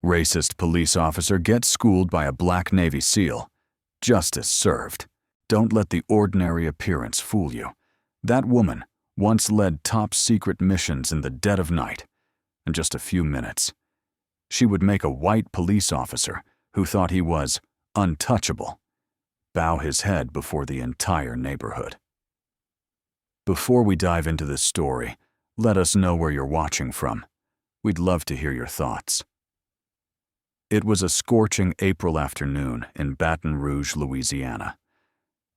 Racist police officer gets schooled by a black Navy SEAL. Justice served. Don't let the ordinary appearance fool you. That woman once led top-secret missions in the dead of night. In just a few minutes, she would make a white police officer who thought he was untouchable bow his head before the entire neighborhood. Before we dive into this story, let us know where you're watching from. We'd love to hear your thoughts. It was a scorching April afternoon in Baton Rouge, Louisiana.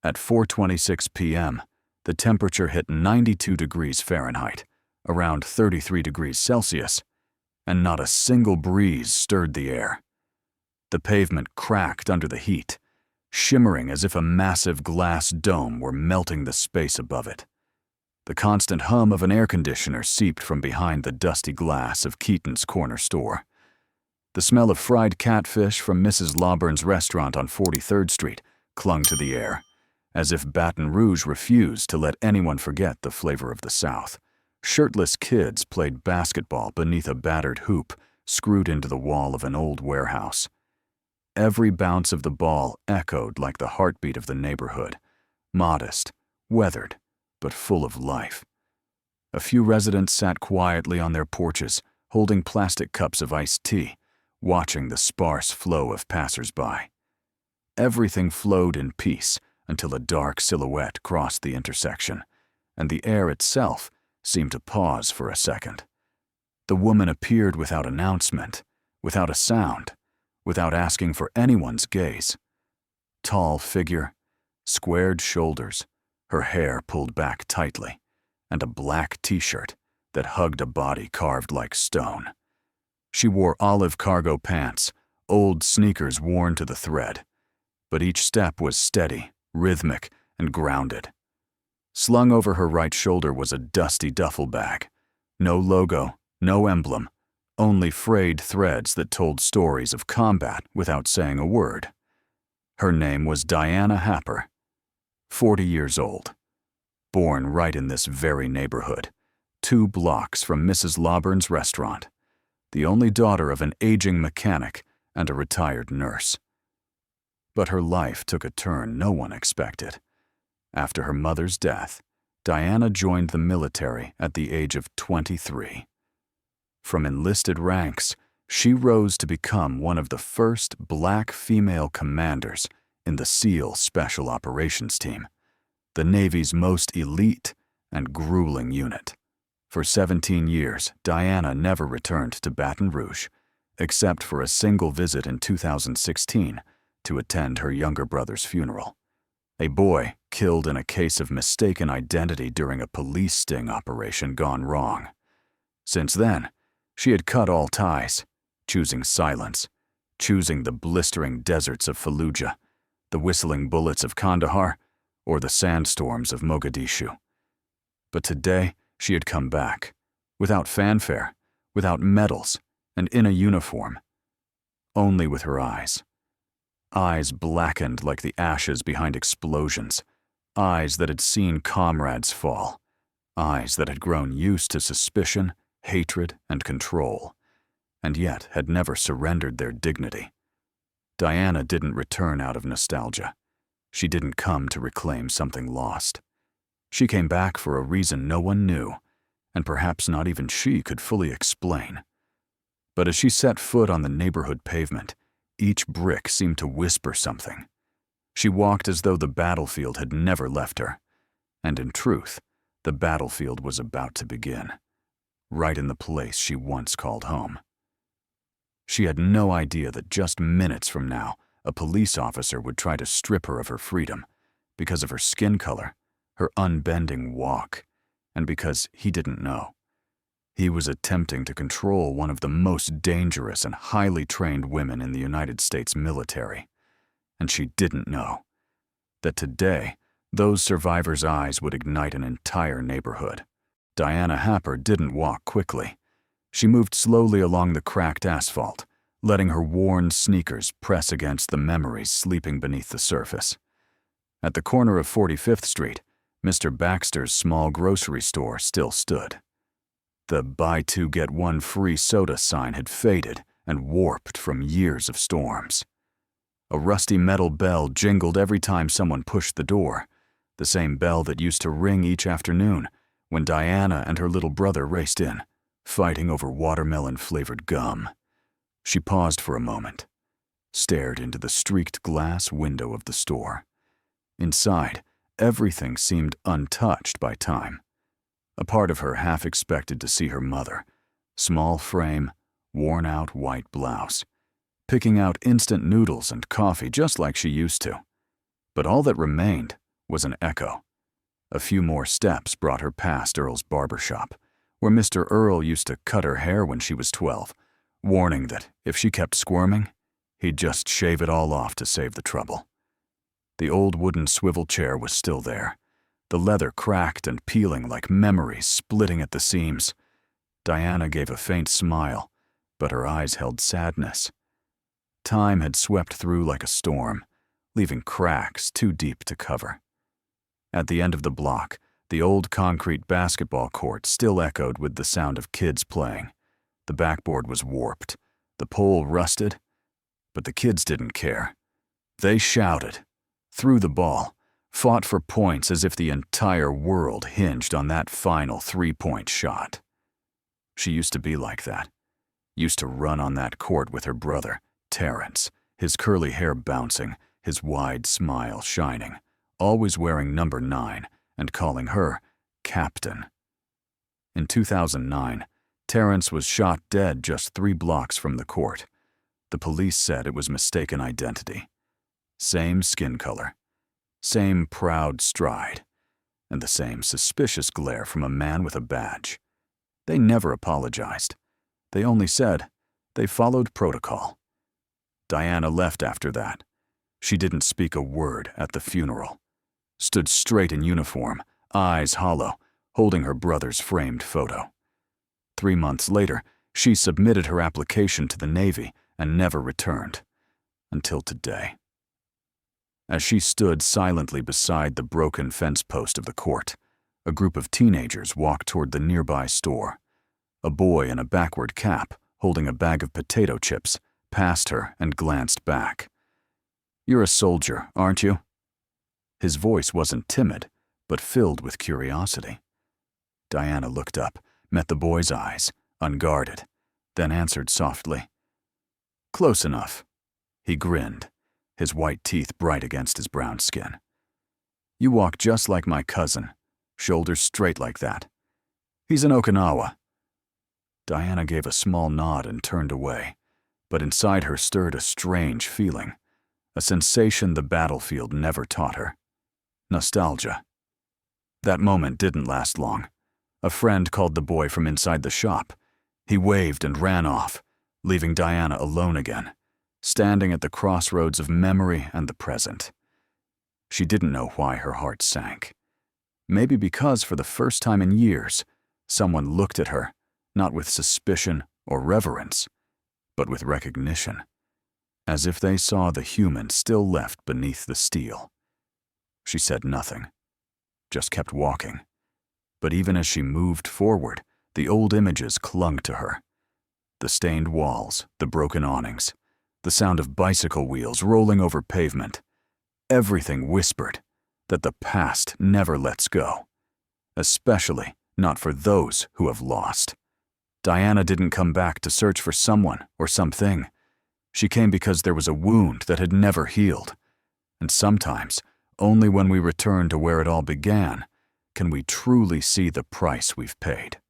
At 4:26 p.m., the temperature hit 92 degrees Fahrenheit, around 33 degrees Celsius, and not a single breeze stirred the air. The pavement cracked under the heat, shimmering as if a massive glass dome were melting the space above it. The constant hum of an air conditioner seeped from behind the dusty glass of Keaton's corner store. The smell of fried catfish from Mrs. Lauburn's restaurant on 43rd Street clung to the air, as if Baton Rouge refused to let anyone forget the flavor of the South. Shirtless kids played basketball beneath a battered hoop screwed into the wall of an old warehouse. Every bounce of the ball echoed like the heartbeat of the neighborhood, modest, weathered, but full of life. A few residents sat quietly on their porches, holding plastic cups of iced tea, watching the sparse flow of passers-by. Everything flowed in peace until a dark silhouette crossed the intersection, and the air itself seemed to pause for a second. The woman appeared without announcement, without a sound, without asking for anyone's gaze. Tall figure, squared shoulders, her hair pulled back tightly, and a black t-shirt that hugged a body carved like stone. She wore olive cargo pants, old sneakers worn to the thread, but each step was steady, rhythmic, and grounded. Slung over her right shoulder was a dusty duffel bag. No logo, no emblem, only frayed threads that told stories of combat without saying a word. Her name was Diana Happer, 40 years old, born right in this very neighborhood, 2 blocks from Mrs. Lauburn's restaurant, the only daughter of an aging mechanic and a retired nurse. But her life took a turn no one expected. After her mother's death, Diana joined the military at the age of 23. From enlisted ranks, she rose to become one of the first black female commanders in the SEAL Special Operations Team, the Navy's most elite and grueling unit. For 17 years, Diana never returned to Baton Rouge, except for a single visit in 2016 to attend her younger brother's funeral. A boy killed in a case of mistaken identity during a police sting operation gone wrong. Since then, she had cut all ties, choosing silence, choosing the blistering deserts of Fallujah, the whistling bullets of Kandahar, or the sandstorms of Mogadishu. But today, she had come back, without fanfare, without medals, and in a uniform, only with her eyes. Eyes blackened like the ashes behind explosions, eyes that had seen comrades fall, eyes that had grown used to suspicion, hatred, and control, and yet had never surrendered their dignity. Diana didn't return out of nostalgia. She didn't come to reclaim something lost. She came back for a reason no one knew, and perhaps not even she could fully explain. But as she set foot on the neighborhood pavement, each brick seemed to whisper something. She walked as though the battlefield had never left her, and in truth, the battlefield was about to begin, right in the place she once called home. She had no idea that just minutes from now, a police officer would try to strip her of her freedom because of her skin color, her unbending walk, and because he didn't know. He was attempting to control one of the most dangerous and highly trained women in the United States military. And she didn't know that today, those survivors' eyes would ignite an entire neighborhood. Diana Happer didn't walk quickly. She moved slowly along the cracked asphalt, letting her worn sneakers press against the memories sleeping beneath the surface. At the corner of 45th Street, Mr. Baxter's small grocery store still stood. The buy two get one free soda sign had faded and warped from years of storms. A rusty metal bell jingled every time someone pushed the door, the same bell that used to ring each afternoon when Diana and her little brother raced in, fighting over watermelon-flavored gum. She paused for a moment, stared into the streaked glass window of the store. Inside, everything seemed untouched by time. A part of her half expected to see her mother, small frame, worn-out white blouse, picking out instant noodles and coffee just like she used to. But all that remained was an echo. A few more steps brought her past Earl's barber shop, where Mr. Earl used to cut her hair when she was 12, warning that if she kept squirming, he'd just shave it all off to save the trouble. The old wooden swivel chair was still there, the leather cracked and peeling like memories splitting at the seams. Diana gave a faint smile, but her eyes held sadness. Time had swept through like a storm, leaving cracks too deep to cover. At the end of the block, the old concrete basketball court still echoed with the sound of kids playing. The backboard was warped, the pole rusted, but the kids didn't care. They shouted, threw the ball, fought for points as if the entire world hinged on that final three-point shot. She used to be like that, used to run on that court with her brother, Terrence, his curly hair bouncing, his wide smile shining, always wearing number 9 and calling her Captain. In 2009, Terrence was shot dead just 3 blocks from the court. The police said it was mistaken identity. Same skin color, same proud stride, and the same suspicious glare from a man with a badge. They never apologized. They only said they followed protocol. Diana left after that. She didn't speak a word at the funeral. Stood straight in uniform, eyes hollow, holding her brother's framed photo. 3 months later, she submitted her application to the Navy and never returned, until today. As she stood silently beside the broken fence post of the court, a group of teenagers walked toward the nearby store. A boy in a backward cap, holding a bag of potato chips, passed her and glanced back. "You're a soldier, aren't you?" His voice wasn't timid, but filled with curiosity. Diana looked up, met the boy's eyes, unguarded, then answered softly, "Close enough." He grinned, his white teeth bright against his brown skin. "You walk just like my cousin, shoulders straight like that. He's in Okinawa." Diana gave a small nod and turned away, but inside her stirred a strange feeling, a sensation the battlefield never taught her. Nostalgia. That moment didn't last long. A friend called the boy from inside the shop. He waved and ran off, leaving Diana alone again, standing at the crossroads of memory and the present. She didn't know why her heart sank. Maybe because for the first time in years, someone looked at her, not with suspicion or reverence, but with recognition, as if they saw the human still left beneath the steel. She said nothing, just kept walking. But even as she moved forward, the old images clung to her. The stained walls, the broken awnings, the sound of bicycle wheels rolling over pavement. Everything whispered that the past never lets go, especially not for those who have lost. Diana didn't come back to search for someone or something. She came because there was a wound that had never healed. And sometimes, only when we return to where it all began, can we truly see the price we've paid.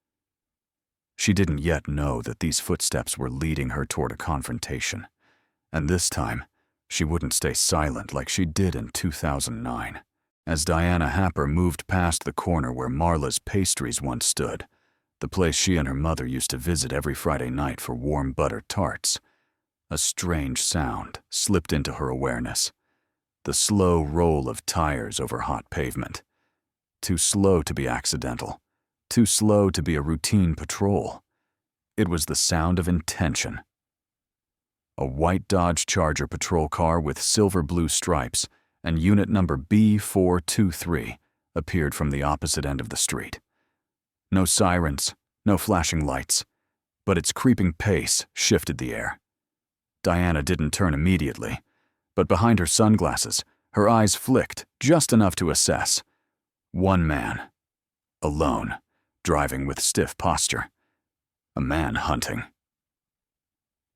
She didn't yet know that these footsteps were leading her toward a confrontation. And this time, she wouldn't stay silent like she did in 2009. As Diana Happer moved past the corner where Marla's Pastries once stood, the place she and her mother used to visit every Friday night for warm butter tarts, a strange sound slipped into her awareness. The slow roll of tires over hot pavement. Too slow to be accidental. Too slow to be a routine patrol. It was the sound of intention. A white Dodge Charger patrol car with silver-blue stripes and unit number B423 appeared from the opposite end of the street. No sirens, no flashing lights, but its creeping pace shifted the air. Diana didn't turn immediately, but behind her sunglasses, her eyes flicked just enough to assess. One man, alone, driving with stiff posture. A man hunting.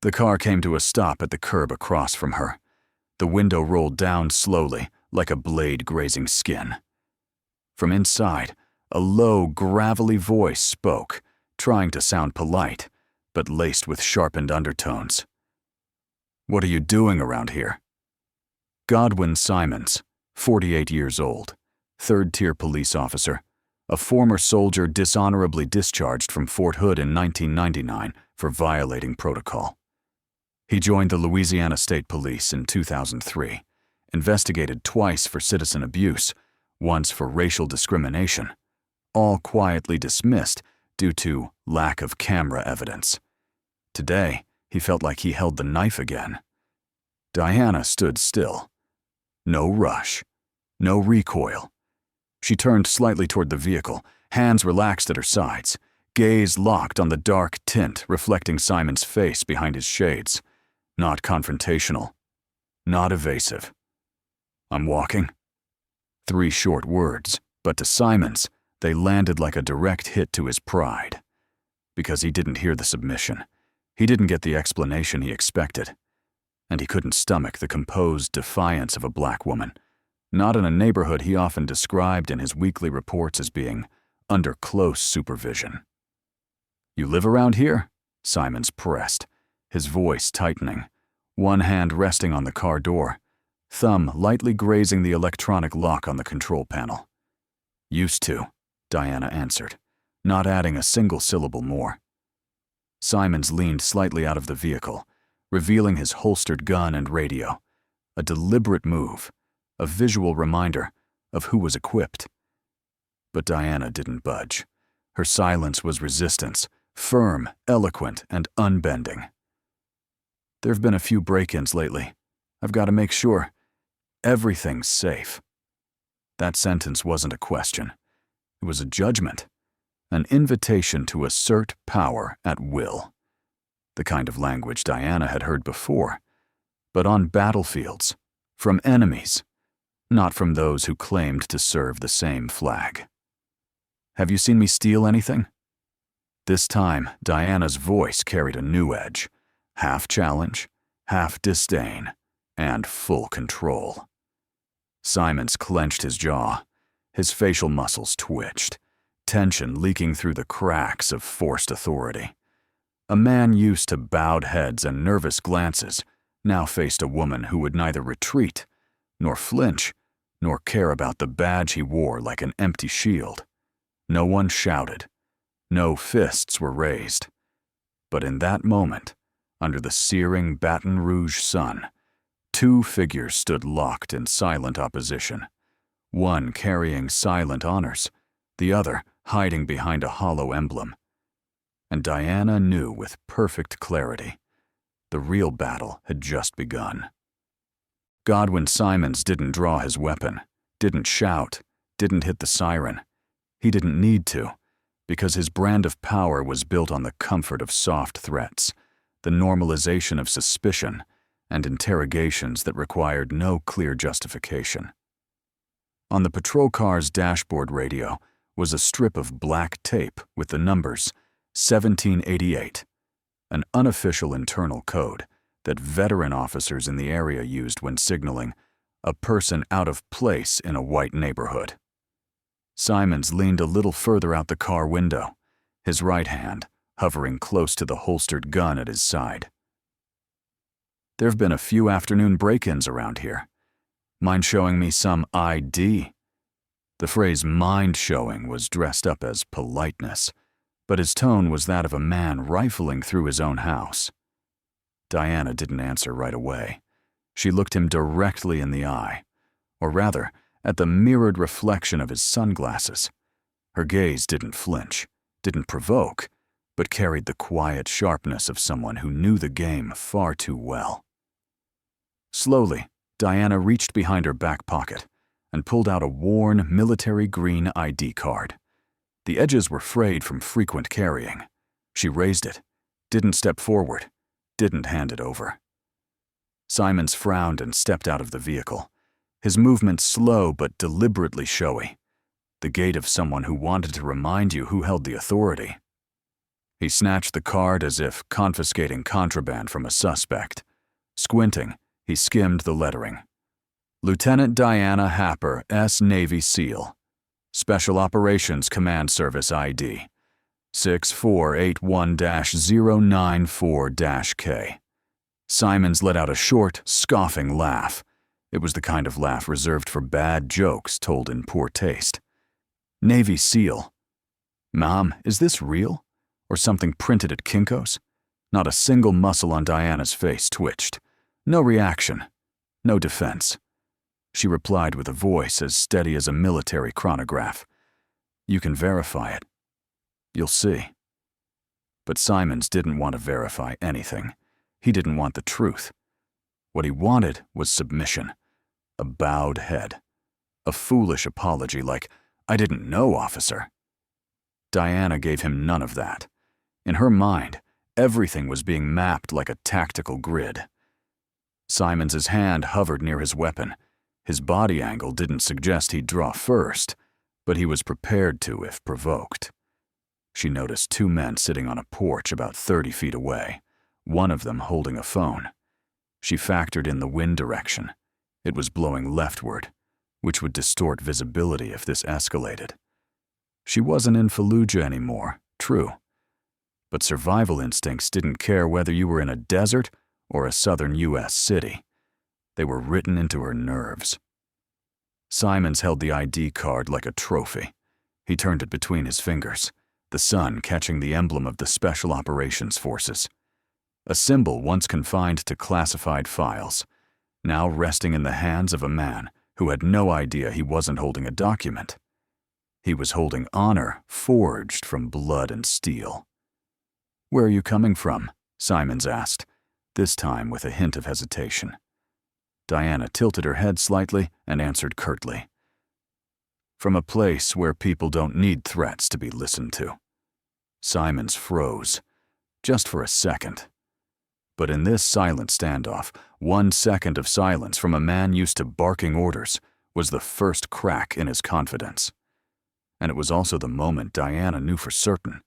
The car came to a stop at the curb across from her. The window rolled down slowly, like a blade grazing skin. From inside, a low, gravelly voice spoke, trying to sound polite, but laced with sharpened undertones. "What are you doing around here?" Godwin Simons, 48 years old, third-tier police officer, a former soldier dishonorably discharged from Fort Hood in 1999 for violating protocol. He joined the Louisiana State Police in 2003, investigated twice for citizen abuse, once for racial discrimination, all quietly dismissed due to lack of camera evidence. Today, he felt like he held the knife again. Diana stood still. No rush, no recoil. She turned slightly toward the vehicle, hands relaxed at her sides, gaze locked on the dark tint reflecting Simon's face behind his shades. Not confrontational, not evasive. "I'm walking." 3 short words, but to Simons, they landed like a direct hit to his pride. Because he didn't hear the submission. He didn't get the explanation he expected. And he couldn't stomach the composed defiance of a black woman, not in a neighborhood he often described in his weekly reports as being under close supervision. "You live around here?" Simons pressed, his voice tightening, one hand resting on the car door, thumb lightly grazing the electronic lock on the control panel. "Used to," Diana answered, not adding a single syllable more. Simons leaned slightly out of the vehicle, revealing his holstered gun and radio, a deliberate move, a visual reminder of who was equipped. But Diana didn't budge. Her silence was resistance, firm, eloquent, and unbending. "There've been a few break-ins lately. I've got to make sure everything's safe." That sentence wasn't a question. It was a judgment, an invitation to assert power at will. The kind of language Diana had heard before, but on battlefields, from enemies, not from those who claimed to serve the same flag. "Have you seen me steal anything?" This time, Diana's voice carried a new edge, half challenge, half disdain, and full control. Simons clenched his jaw. His facial muscles twitched, tension leaking through the cracks of forced authority. A man used to bowed heads and nervous glances now faced a woman who would neither retreat, nor flinch, nor care about the badge he wore like an empty shield. No one shouted. No fists were raised. But in that moment, under the searing Baton Rouge sun, 2 figures stood locked in silent opposition, one carrying silent honors, the other hiding behind a hollow emblem. And Diana knew with perfect clarity, the real battle had just begun. Godwin Simons didn't draw his weapon, didn't shout, didn't hit the siren. He didn't need to, because his brand of power was built on the comfort of soft threats, the normalization of suspicion, and interrogations that required no clear justification. On the patrol car's dashboard radio was a strip of black tape with the numbers 1788, an unofficial internal code that veteran officers in the area used when signaling a person out of place in a white neighborhood. Simons leaned a little further out the car window, his right hand hovering close to the holstered gun at his side. "There've been a few afternoon break-ins around here. Mind showing me some ID?" The phrase "mind showing" was dressed up as politeness, but his tone was that of a man rifling through his own house. Diana didn't answer right away. She looked him directly in the eye, or rather, at the mirrored reflection of his sunglasses. Her gaze didn't flinch, didn't provoke, but carried the quiet sharpness of someone who knew the game far too well. Slowly, Diana reached behind her back pocket and pulled out a worn military green ID card. The edges were frayed from frequent carrying. She raised it, didn't step forward, didn't hand it over. Simons frowned and stepped out of the vehicle, his movement slow but deliberately showy, the gait of someone who wanted to remind you who held the authority. He snatched the card as if confiscating contraband from a suspect. Squinting, he skimmed the lettering. Lieutenant Diana Happer, S. Navy SEAL. Special Operations Command Service ID. 6481-094-K. Simons let out a short, scoffing laugh. It was the kind of laugh reserved for bad jokes told in poor taste. Navy SEAL. Mom, is this real? Or something printed at Kinko's? Not a single muscle on Diana's face twitched. No reaction. No defense. She replied with a voice as steady as a military chronograph. You can verify it. You'll see. But Simons didn't want to verify anything. He didn't want the truth. What he wanted was submission. A bowed head. A foolish apology like, I didn't know, officer. Diana gave him none of that. In her mind, everything was being mapped like a tactical grid. Simons's hand hovered near his weapon. His body angle didn't suggest he'd draw first, but he was prepared to if provoked. She noticed two men sitting on a porch about 30 feet away, one of them holding a phone. She factored in the wind direction. It was blowing leftward, which would distort visibility if this escalated. She wasn't in Fallujah anymore, true. But survival instincts didn't care whether you were in a desert or a southern U.S. city. They were written into her nerves. Simons held the ID card like a trophy. He turned it between his fingers, the sun catching the emblem of the Special Operations Forces. A symbol once confined to classified files, now resting in the hands of a man who had no idea he wasn't holding a document. He was holding honor forged from blood and steel. Where are you coming from? Simons asked, this time with a hint of hesitation. Diana tilted her head slightly and answered curtly. From a place where people don't need threats to be listened to. Simons froze, just for a second. But in this silent standoff, 1 second of silence from a man used to barking orders was the first crack in his confidence. And it was also the moment Diana knew for certain.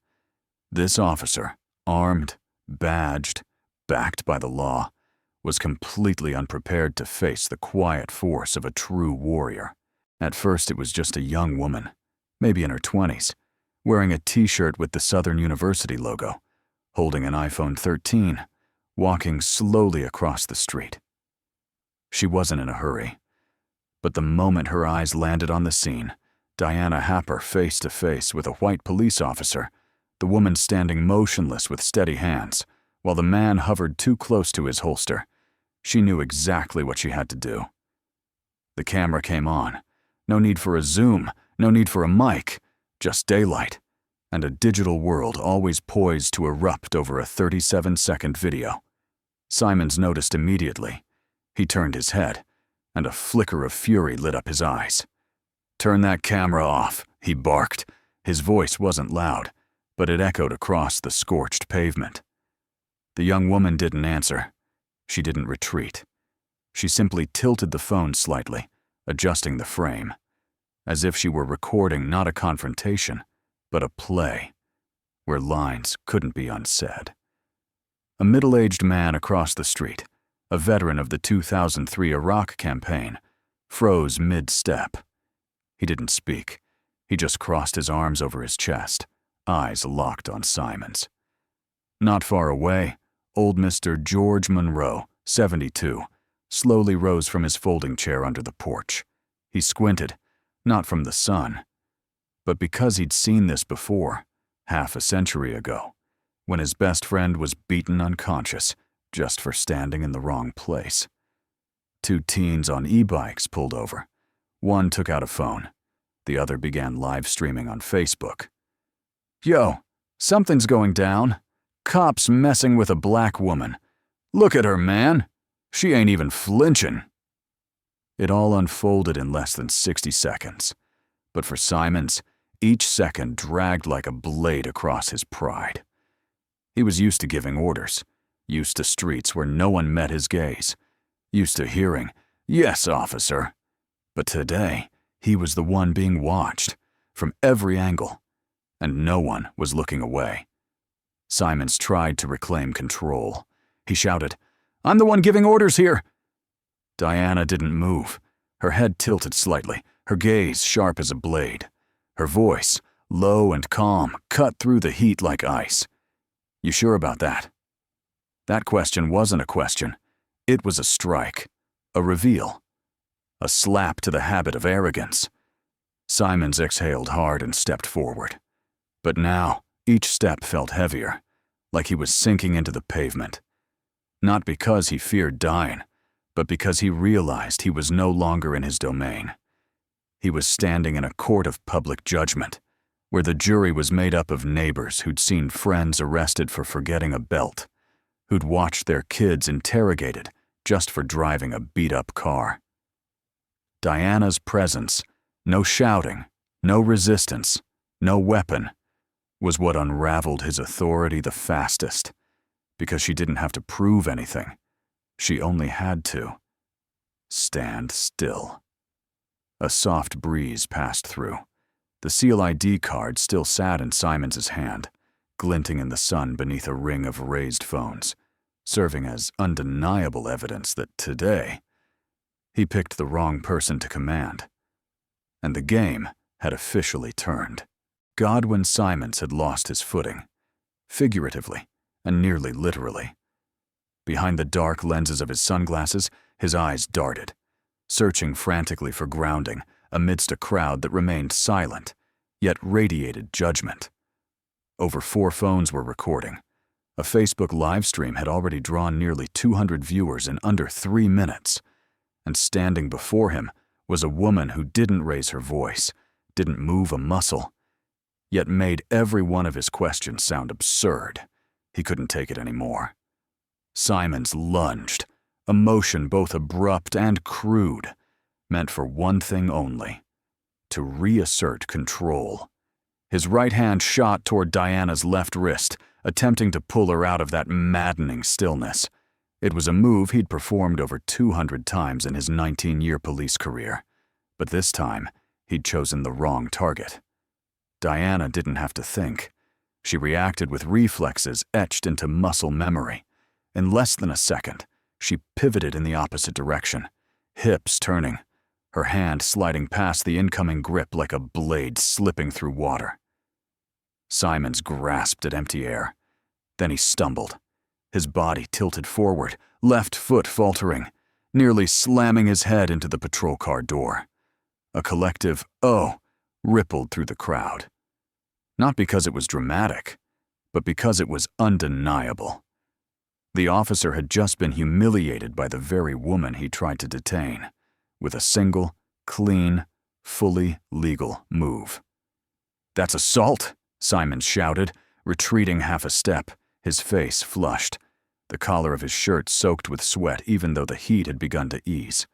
This officer, armed, badged, backed by the law, was completely unprepared to face the quiet force of a true warrior. At first it was just a young woman, maybe in her 20s, wearing a t-shirt with the Southern University logo, holding an iPhone 13, walking slowly across the street. She wasn't in a hurry, but the moment her eyes landed on the scene, Diana Happer face to face with a white police officer, the woman standing motionless with steady hands, while the man hovered too close to his holster, she knew exactly what she had to do. The camera came on. No need for a zoom, no need for a mic, just daylight, and a digital world always poised to erupt over a 37-second video. Simons noticed immediately. He turned his head, and a flicker of fury lit up his eyes. Turn that camera off, he barked. His voice wasn't loud, but it echoed across the scorched pavement. The young woman didn't answer. She didn't retreat. She simply tilted the phone slightly, adjusting the frame, as if she were recording not a confrontation, but a play, where lines couldn't be unsaid. A middle-aged man across the street, a veteran of the 2003 Iraq campaign, froze mid-step. He didn't speak. He just crossed his arms over his chest, eyes locked on Simons. Not far away, old Mr. George Monroe, 72, slowly rose from his folding chair under the porch. He squinted, not from the sun, but because he'd seen this before, half a century ago, when his best friend was beaten unconscious just for standing in the wrong place. Two teens on e-bikes pulled over. One took out a phone. The other began live streaming on Facebook. Yo, something's going down. Cops messing with a black woman. Look at her, man. She ain't even flinching. It all unfolded in less than 60 seconds. But for Simons, each second dragged like a blade across his pride. He was used to giving orders, used to streets where no one met his gaze, used to hearing, "Yes, officer." But today, he was the one being watched, from every angle, and no one was looking away. Simons tried to reclaim control. He shouted, "I'm the one giving orders here." Diana didn't move. Her head tilted slightly, her gaze sharp as a blade. Her voice, low and calm, cut through the heat like ice. "You sure about that?" That question wasn't a question. It was a strike, a reveal, a slap to the habit of arrogance. Simons exhaled hard and stepped forward. But now, each step felt heavier, like he was sinking into the pavement. Not because he feared dying, but because he realized he was no longer in his domain. He was standing in a court of public judgment, where the jury was made up of neighbors who'd seen friends arrested for forgetting a belt, who'd watched their kids interrogated just for driving a beat-up car. Diana's presence, no shouting, no resistance, no weapon, was what unraveled his authority the fastest, because she didn't have to prove anything. She only had to stand still. A soft breeze passed through. The SEAL ID card still sat in Simons's hand, glinting in the sun beneath a ring of raised phones, serving as undeniable evidence that today, he picked the wrong person to command. And the game had officially turned. Godwin Simons had lost his footing, figuratively and nearly literally. Behind the dark lenses of his sunglasses, his eyes darted, searching frantically for grounding amidst a crowd that remained silent, yet radiated judgment. Over 4 phones were recording. A Facebook live stream had already drawn nearly 200 viewers in under 3 minutes, and standing before him was a woman who didn't raise her voice, didn't move a muscle, yet made every one of his questions sound absurd. He couldn't take it anymore. Simons lunged, a motion both abrupt and crude, meant for one thing only: to reassert control. His right hand shot toward Diana's left wrist, attempting to pull her out of that maddening stillness. It was a move he'd performed over 200 times in his 19-year police career, but this time he'd chosen the wrong target. Diana didn't have to think. She reacted with reflexes etched into muscle memory. In less than a second, she pivoted in the opposite direction, hips turning, her hand sliding past the incoming grip like a blade slipping through water. Simons grasped at empty air. Then he stumbled. His body tilted forward, left foot faltering, nearly slamming his head into the patrol car door. A collective "oh" rippled through the crowd. Not because it was dramatic, but because it was undeniable. The officer had just been humiliated by the very woman he tried to detain, with a single, clean, fully legal move. "That's assault!" Simons shouted, retreating half a step, his face flushed, the collar of his shirt soaked with sweat even though the heat had begun to ease.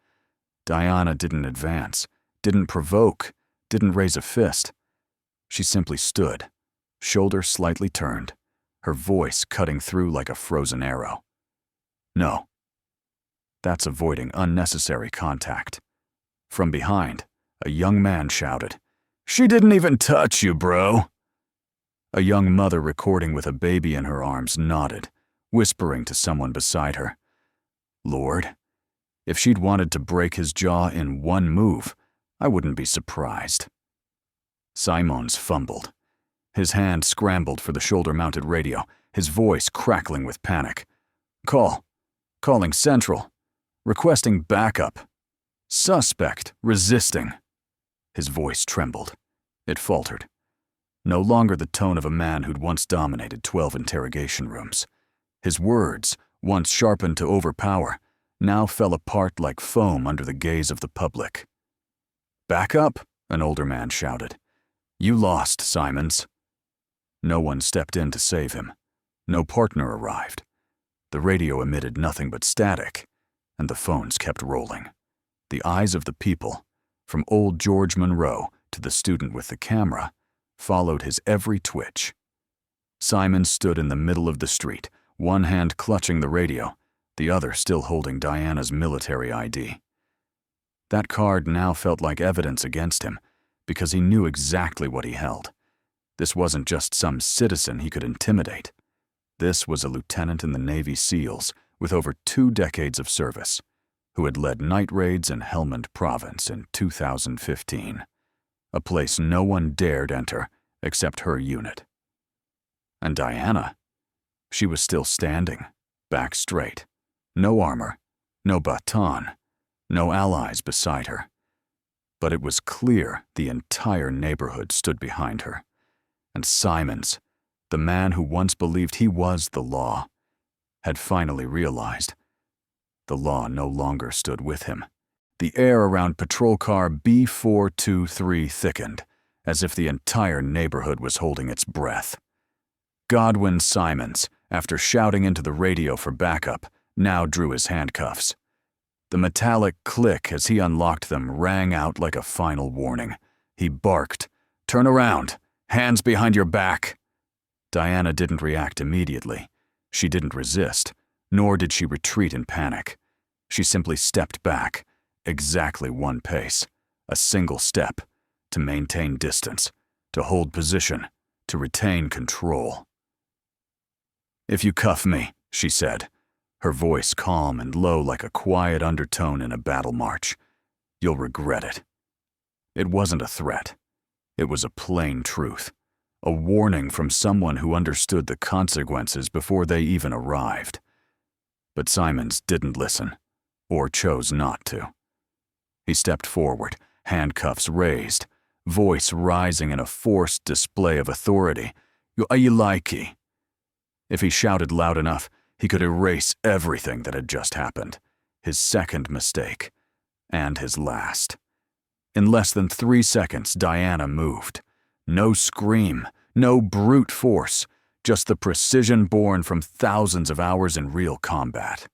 Diana didn't advance, didn't provoke, didn't raise a fist. She simply stood, shoulder slightly turned, her voice cutting through like a frozen arrow. "No." That's avoiding unnecessary contact. From behind, a young man shouted, "She didn't even touch you, bro." A young mother recording with a baby in her arms nodded, whispering to someone beside her, "Lord, if she'd wanted to break his jaw in one move, I wouldn't be surprised." Simons fumbled. His hand scrambled for the shoulder-mounted radio, his voice crackling with panic. Calling Central. Requesting backup. Suspect resisting." His voice trembled. It faltered. No longer the tone of a man who'd once dominated 12 interrogation rooms. His words, once sharpened to overpower, now fell apart like foam under the gaze of the public. "Backup?" an older man shouted. "You lost, Simons." No one stepped in to save him. No partner arrived. The radio emitted nothing but static, and the phones kept rolling. The eyes of the people, from old George Monroe to the student with the camera, followed his every twitch. Simons stood in the middle of the street, one hand clutching the radio, the other still holding Diana's military ID. That card now felt like evidence against him, because he knew exactly what he held. This wasn't just some citizen he could intimidate. This was a lieutenant in the Navy SEALs with over 2 decades of service, who had led night raids in Helmand Province in 2015, a place no one dared enter except her unit. And Diana? She was still standing, back straight. No armor, no baton, no allies beside her. But it was clear the entire neighborhood stood behind her. And Simons, the man who once believed he was the law, had finally realized the law no longer stood with him. The air around patrol car B423 thickened, as if the entire neighborhood was holding its breath. Godwin Simons, after shouting into the radio for backup, now drew his handcuffs. The metallic click as he unlocked them rang out like a final warning. He barked, "Turn around! Hands behind your back!" Diana didn't react immediately. She didn't resist, nor did she retreat in panic. She simply stepped back, exactly 1 pace, a single step, to maintain distance, to hold position, to retain control. "If you cuff me," she said, her voice calm and low like a quiet undertone in a battle march, "you'll regret it." It wasn't a threat. It was a plain truth, a warning from someone who understood the consequences before they even arrived. But Simons didn't listen, or chose not to. He stepped forward, handcuffs raised, voice rising in a forced display of authority. "You likey." If he shouted loud enough, he could erase everything that had just happened, his second mistake, and his last. In less than 3 seconds, Diana moved. No scream, no brute force, just the precision born from thousands of hours in real combat.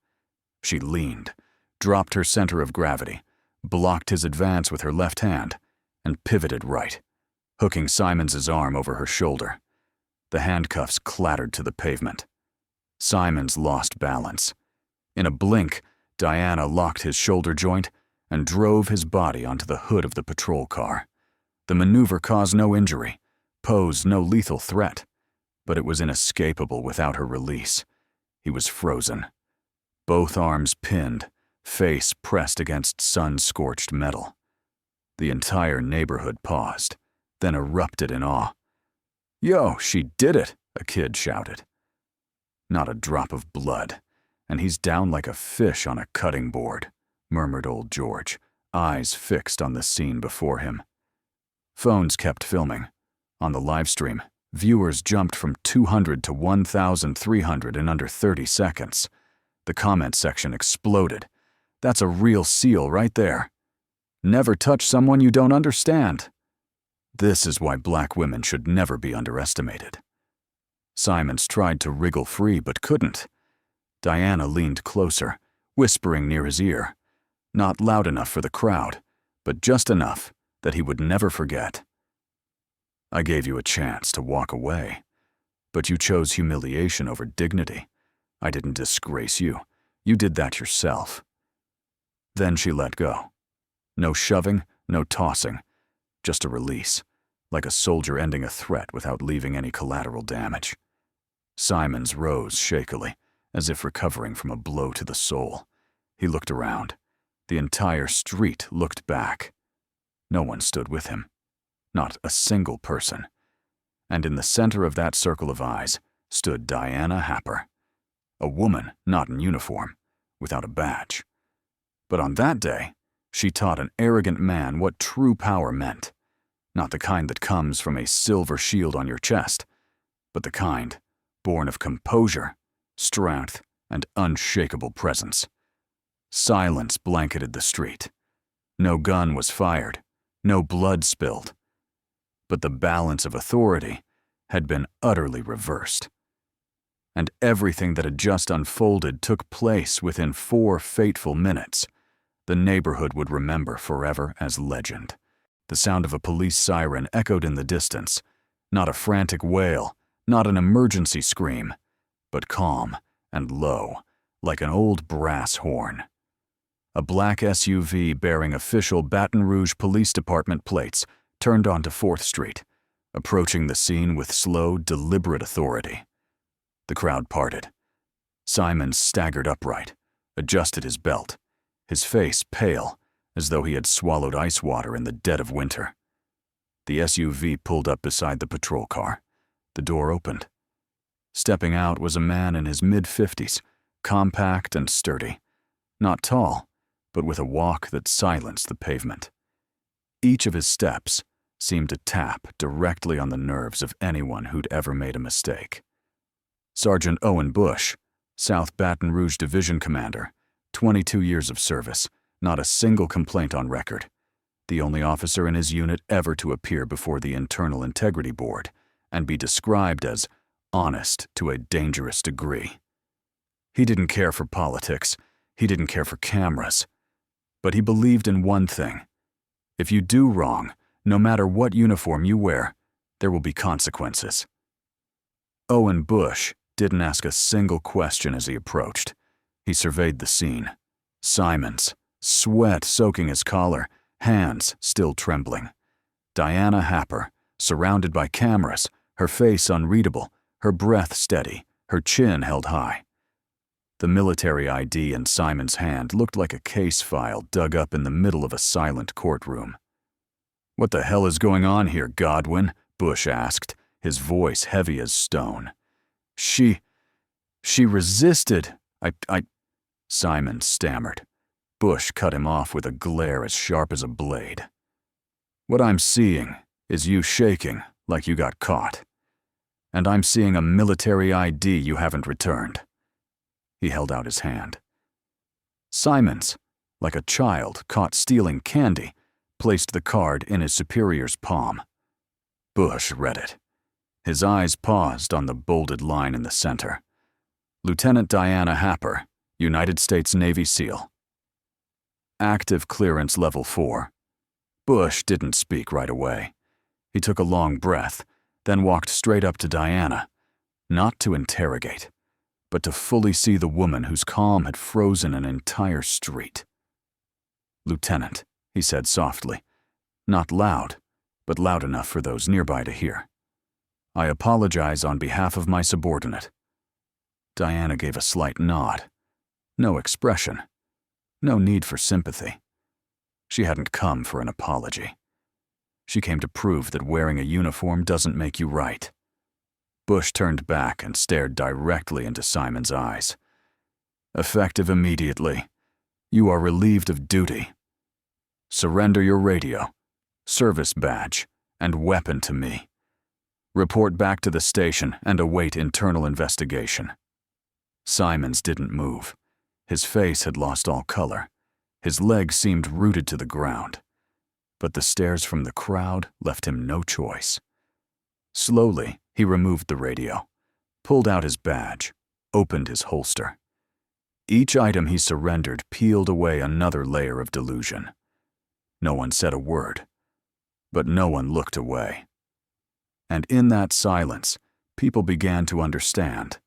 She leaned, dropped her center of gravity, blocked his advance with her left hand, and pivoted right, hooking Simons's arm over her shoulder. The handcuffs clattered to the pavement. Simons lost balance. In a blink, Diana locked his shoulder joint and drove his body onto the hood of the patrol car. The maneuver caused no injury, posed no lethal threat, but it was inescapable without her release. He was frozen, both arms pinned, face pressed against sun-scorched metal. The entire neighborhood paused, then erupted in awe. "Yo, she did it," a kid shouted. "Not a drop of blood, and he's down like a fish on a cutting board," murmured old George, eyes fixed on the scene before him. Phones kept filming. On the live stream, viewers jumped from 200 to 1,300 in under 30 seconds. The comment section exploded. "That's a real SEAL right there. Never touch someone you don't understand." This is why black women should never be underestimated. Simons tried to wriggle free but couldn't. Diana leaned closer, whispering near his ear. Not loud enough for the crowd, but just enough that he would never forget. "I gave you a chance to walk away, but you chose humiliation over dignity. I didn't disgrace you. You did that yourself." Then she let go. No shoving, no tossing, just a release, like a soldier ending a threat without leaving any collateral damage. Simons rose shakily, as if recovering from a blow to the soul. He looked around. The entire street looked back. No one stood with him. Not a single person. And in the center of that circle of eyes stood Diana Happer. A woman not in uniform, without a badge. But on that day, she taught an arrogant man what true power meant. Not the kind that comes from a silver shield on your chest, but the kind born of composure, strength, and unshakable presence. Silence blanketed the street. No gun was fired, no blood spilled. But the balance of authority had been utterly reversed. And everything that had just unfolded took place within 4 fateful minutes. The neighborhood would remember forever as legend. The sound of a police siren echoed in the distance, not a frantic wail, not an emergency scream, but calm and low, like an old brass horn. A black SUV bearing official Baton Rouge Police Department plates turned onto 4th Street, approaching the scene with slow, deliberate authority. The crowd parted. Simons staggered upright, adjusted his belt, his face pale, as though he had swallowed ice water in the dead of winter. The SUV pulled up beside the patrol car. The door opened. Stepping out was a man in his mid-50s, compact and sturdy. Not tall, but with a walk that silenced the pavement. Each of his steps seemed to tap directly on the nerves of anyone who'd ever made a mistake. Sergeant Owen Bush, South Baton Rouge Division Commander, 22 years of service, not a single complaint on record. The only officer in his unit ever to appear before the Internal Integrity Board and be described as honest to a dangerous degree. He didn't care for politics. He didn't care for cameras. But he believed in one thing. If you do wrong, no matter what uniform you wear, there will be consequences. Owen Bush didn't ask a single question as he approached. He surveyed the scene. Simons, sweat soaking his collar, hands still trembling. Diana Happer, surrounded by cameras, her face unreadable, her breath steady, her chin held high. The military ID in Simons' hand looked like a case file dug up in the middle of a silent courtroom. "What the hell is going on here, Godwin?" Bush asked, his voice heavy as stone. She resisted. Simons stammered. Bush cut him off with a glare as sharp as a blade. "What I'm seeing is you shaking like you got caught. And I'm seeing a military ID you haven't returned." He held out his hand. Simons, like a child caught stealing candy, placed the card in his superior's palm. Bush read it. His eyes paused on the bolded line in the center. Lieutenant Diana Happer, United States Navy SEAL. Active clearance level 4. Bush didn't speak right away. He took a long breath, then walked straight up to Diana, not to interrogate, but to fully see the woman whose calm had frozen an entire street. "Lieutenant," he said softly, not loud, but loud enough for those nearby to hear. "I apologize on behalf of my subordinate." Diana gave a slight nod. No expression. No need for sympathy. She hadn't come for an apology. She came to prove that wearing a uniform doesn't make you right. Bush turned back and stared directly into Simons' eyes. "Effective immediately. You are relieved of duty. Surrender your radio, service badge, and weapon to me. Report back to the station and await internal investigation." Simons didn't move. His face had lost all color. His legs seemed rooted to the ground. But the stares from the crowd left him no choice. Slowly, he removed the radio, pulled out his badge, opened his holster. Each item he surrendered peeled away another layer of delusion. No one said a word, but no one looked away. And in that silence, people began to understand.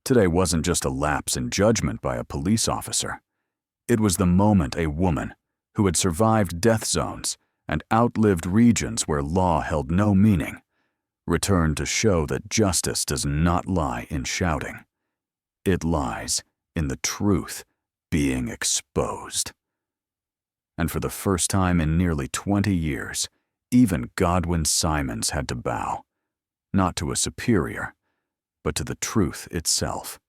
Today wasn't just a lapse in judgment by a police officer. It was the moment a woman, who had survived death zones and outlived regions where law held no meaning, returned to show that justice does not lie in shouting. It lies in the truth being exposed. And for the first time in nearly 20 years, even Godwin Simons had to bow, not to a superior, but to the truth itself.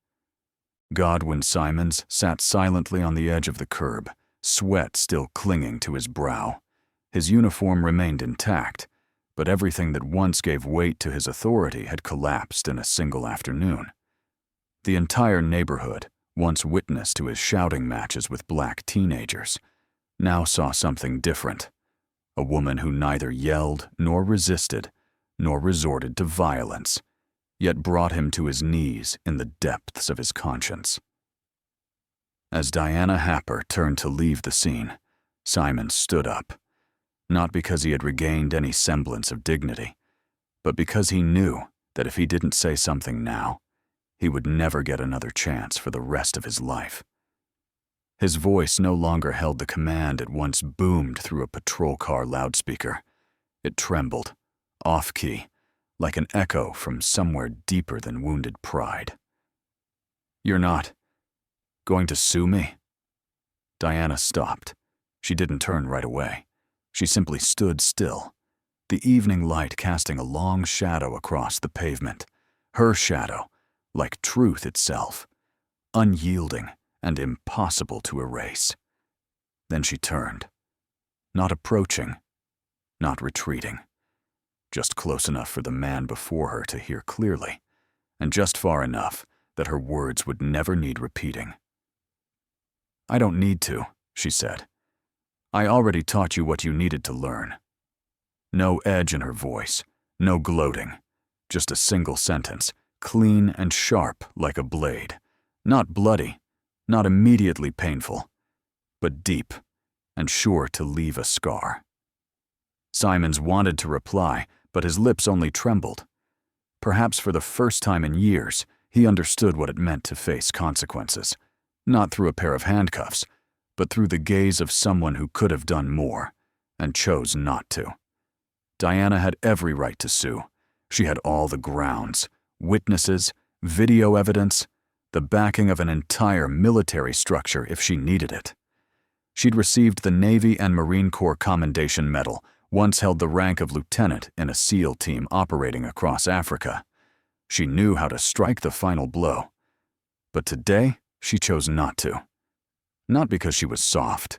Godwin Simons sat silently on the edge of the curb, sweat still clinging to his brow. His uniform remained intact, but everything that once gave weight to his authority had collapsed in a single afternoon. The entire neighborhood, once witness to his shouting matches with black teenagers, now saw something different. A woman who neither yelled nor resisted, nor resorted to violence, yet brought him to his knees in the depths of his conscience. As Diana Happer turned to leave the scene, Simons stood up, not because he had regained any semblance of dignity, but because he knew that if he didn't say something now, He would never get another chance for the rest of his life. His voice no longer held the command it once boomed through a patrol car loudspeaker. It trembled, off-key, like an echo from somewhere deeper than wounded pride. "You're not going to sue me?" Diana stopped. She didn't turn right away. She simply stood still, the evening light casting a long shadow across the pavement. Her shadow, like truth itself, unyielding and impossible to erase. Then she turned, not approaching, not retreating, just close enough for the man before her to hear clearly, and just far enough that her words would never need repeating. "I don't need to," she said. "I already taught you what you needed to learn." No edge in her voice, no gloating, just a single sentence, clean and sharp like a blade, not bloody, not immediately painful, but deep and sure to leave a scar. Simons wanted to reply, but his lips only trembled. Perhaps for the first time in years, he understood what it meant to face consequences, not through a pair of handcuffs, but through the gaze of someone who could have done more and chose not to. Diana had every right to sue. She had all the grounds, witnesses, video evidence, the backing of an entire military structure if she needed it. She'd received the Navy and Marine Corps Commendation Medal, once held the rank of lieutenant in a SEAL team operating across Africa. She knew how to strike the final blow. But today, she chose not to. Not because she was soft,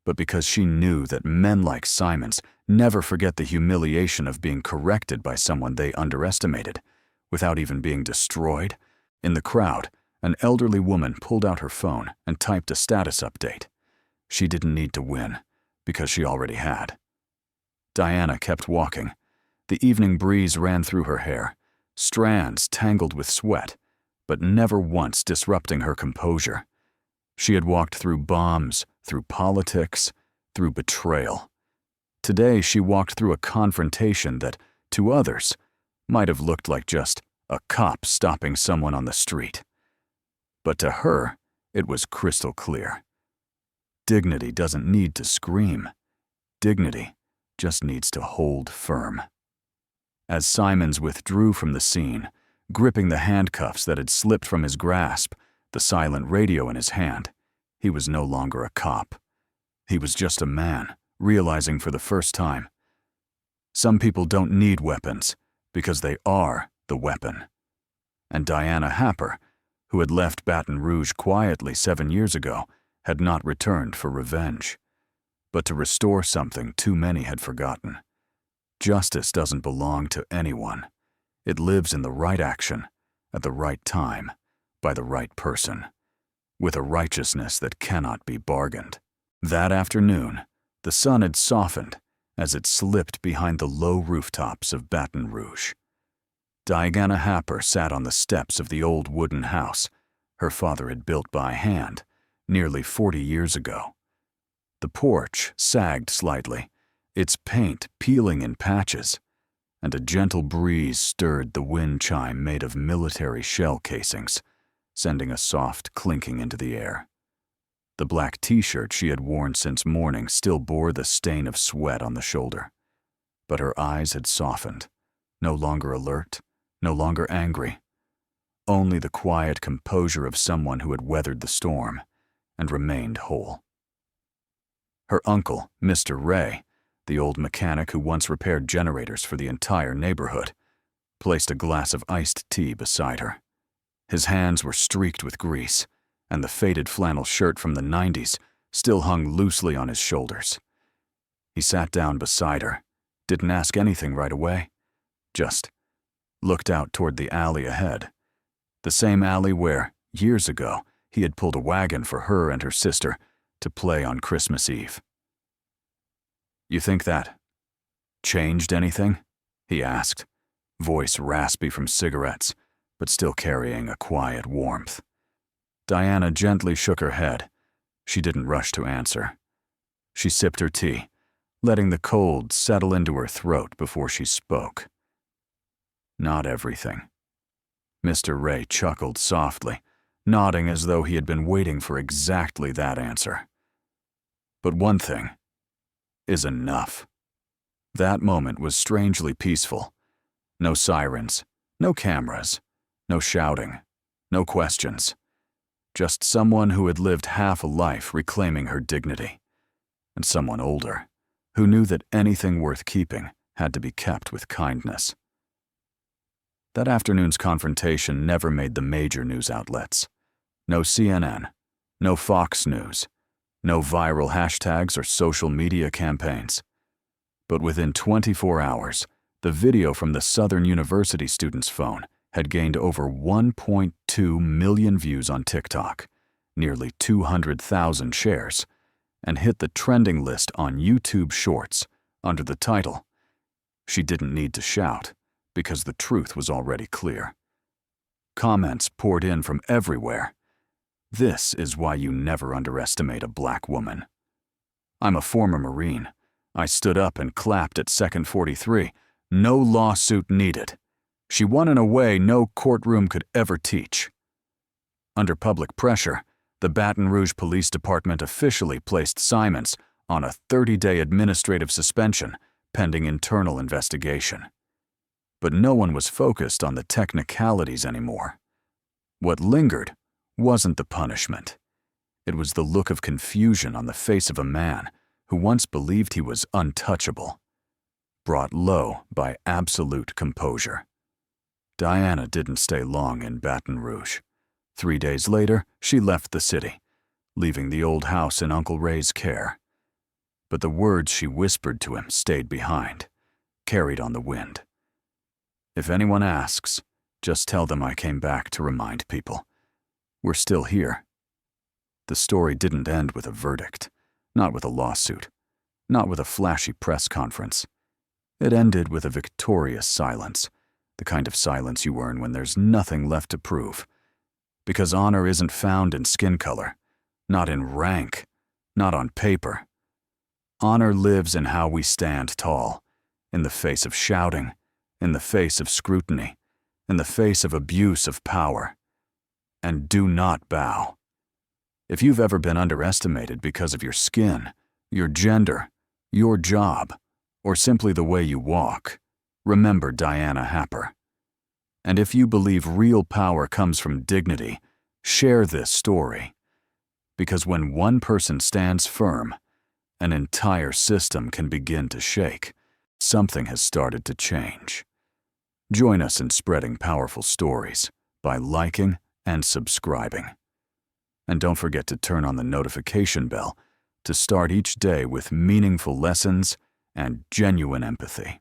but because she knew that men like Simons never forget the humiliation of being corrected by someone they underestimated, without even being destroyed. In the crowd, an elderly woman pulled out her phone and typed a status update. She didn't need to win, because she already had. Diana kept walking. The evening breeze ran through her hair, strands tangled with sweat, but never once disrupting her composure. She had walked through bombs, through politics, through betrayal. Today she walked through a confrontation that, to others, might have looked like just a cop stopping someone on the street. But to her, it was crystal clear. Dignity doesn't need to scream. Dignity just needs to hold firm. As Simons withdrew from the scene, gripping the handcuffs that had slipped from his grasp, the silent radio in his hand, he was no longer a cop. He was just a man, realizing for the first time. Some people don't need weapons, because they are the weapon. And Diana Happer, who had left Baton Rouge quietly 7 years ago, had not returned for revenge, but to restore something too many had forgotten. Justice doesn't belong to anyone. It lives in the right action, at the right time, by the right person, with a righteousness that cannot be bargained. That afternoon, the sun had softened as it slipped behind the low rooftops of Baton Rouge. Diana Happer sat on the steps of the old wooden house her father had built by hand nearly 40 years ago. The porch sagged slightly, its paint peeling in patches, and a gentle breeze stirred the wind chime made of military shell casings, sending a soft clinking into the air. The black t-shirt she had worn since morning still bore the stain of sweat on the shoulder, but her eyes had softened, no longer alert, no longer angry, only the quiet composure of someone who had weathered the storm and remained whole. Her uncle, Mr. Ray, the old mechanic who once repaired generators for the entire neighborhood, placed a glass of iced tea beside her. His hands were streaked with grease, and the faded flannel shirt from the 90s still hung loosely on his shoulders. He sat down beside her, didn't ask anything right away, just looked out toward the alley ahead, the same alley where, years ago, he had pulled a wagon for her and her sister to play on Christmas Eve. "You think that changed anything?" he asked, voice raspy from cigarettes, but still carrying a quiet warmth. Diana gently shook her head. She didn't rush to answer. She sipped her tea, letting the cold settle into her throat before she spoke. "Not everything." Mr. Ray chuckled softly, nodding as though he had been waiting for exactly that answer. But one thing is enough. That moment was strangely peaceful. No sirens, no cameras, no shouting, no questions. Just someone who had lived half a life reclaiming her dignity. And someone older, who knew that anything worth keeping had to be kept with kindness. That afternoon's confrontation never made the major news outlets. No CNN, no Fox News, no viral hashtags or social media campaigns. But within 24 hours, the video from the Southern University student's phone had gained over 1.2 million views on TikTok, nearly 200,000 shares, and hit the trending list on YouTube Shorts under the title, "She Didn't Need to Shout," because the truth was already clear. Comments poured in from everywhere. "This is why you never underestimate a black woman." "I'm a former Marine. I stood up and clapped at second 43. No lawsuit needed. She won in a way no courtroom could ever teach." Under public pressure, the Baton Rouge Police Department officially placed Simons on a 30-day administrative suspension pending internal investigation. But no one was focused on the technicalities anymore. What lingered wasn't the punishment. It was the look of confusion on the face of a man who once believed he was untouchable, brought low by absolute composure. Diana didn't stay long in Baton Rouge. 3 days later, she left the city, leaving the old house in Uncle Ray's care. But the words she whispered to him stayed behind, carried on the wind. "If anyone asks, just tell them I came back to remind people. We're still here." The story didn't end with a verdict, not with a lawsuit, not with a flashy press conference. It ended with a victorious silence, the kind of silence you earn when there's nothing left to prove. Because honor isn't found in skin color, not in rank, not on paper. Honor lives in how we stand tall, in the face of shouting, in the face of scrutiny, in the face of abuse of power. And do not bow. If you've ever been underestimated because of your skin, your gender, your job, or simply the way you walk, remember Diana Happer. And if you believe real power comes from dignity, share this story. Because when one person stands firm, an entire system can begin to shake. Something has started to change. Join us in spreading powerful stories by liking and subscribing. And don't forget to turn on the notification bell to start each day with meaningful lessons and genuine empathy.